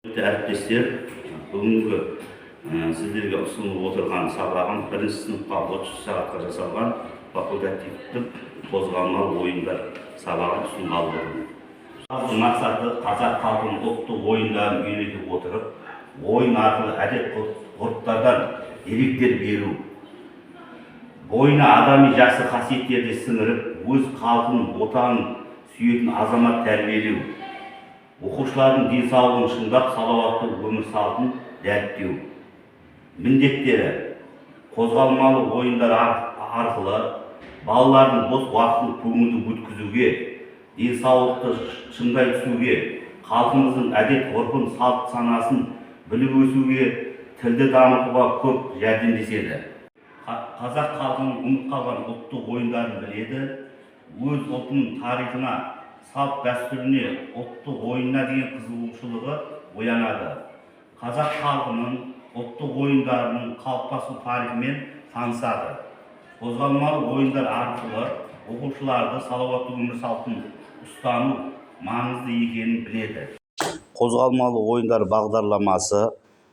Әріптестер, бүгінгі сіздерге ұсынылып отырған сабағым бірінші сыныпқа 30 сағатқа жасалған факультативтік қозғалмалы ойындар сабағын ұсынғалы отырмын. Мақсаты қазақ халқының ұлттық ойындарын үйретіп отырып, ойын арқылы әдет-ғұрыптардан деректер беру, бойына адами жақсы қасиеттерді сіңіріп, өз халқының, отанын сүйетін азамат тәрбиелеу, оқушылардың денсаулығын шыңдап, салауатты өмір салтын дәріптеу. Міндеттері: қозғалмалы ойындар арқылы балалардың бос уақытын көңілді өткізуге, денсаулықты шыңдай түсуге, халқымыздың әдет-ғұрпын, салт-санасын біліп өсуге, тілді дамытуға көп жәрдемдеседі. Қазақ халқының ұмыт қалған ұлттық ойындарын біледі, өз ұлтының тарихына, салт-дәстүріне, ұлттық ойынына деген қызығушылығы оянады. Қазақ халқының ұлттық ойындарының қалыптасу тарихымен танысады. Қозғалмалы ойындар арқылы оқушыларды салауатты өмір салтын ұстану маңызды екенін біледі. Қозғалмалы ойындар бағдарламасы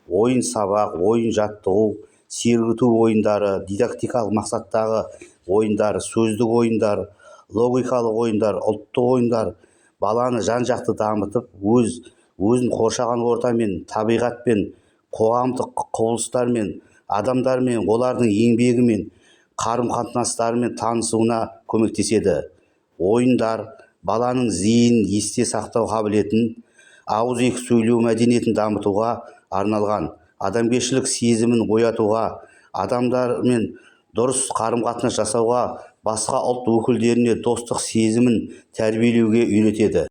ойын сабақ, ойын жаттығу, сергіту ойындары, дидактикалық мақсаттағы ойындар, сөздік ойындар, логикалық ойындар, ұлттық ойындар баланы жан-жақты дамытып, өзін қоршаған ортамен, табиғатпен, қоғамдық құбылыстармен, адамдармен, олардың еңбегімен, қарым-қатынастарымен танысуына көмектеседі. Ойындар баланың зейінін, есте сақтау қабілетін, ауызекі сөйлеу мәдениетін дамытуға арналған, адамгершілік сезімін оятуға, адамдармен дұрыс қарым-қатынас жасауға, басқа ұлт өкілдеріне достық сезімін тәрбиелеуге үйретеді.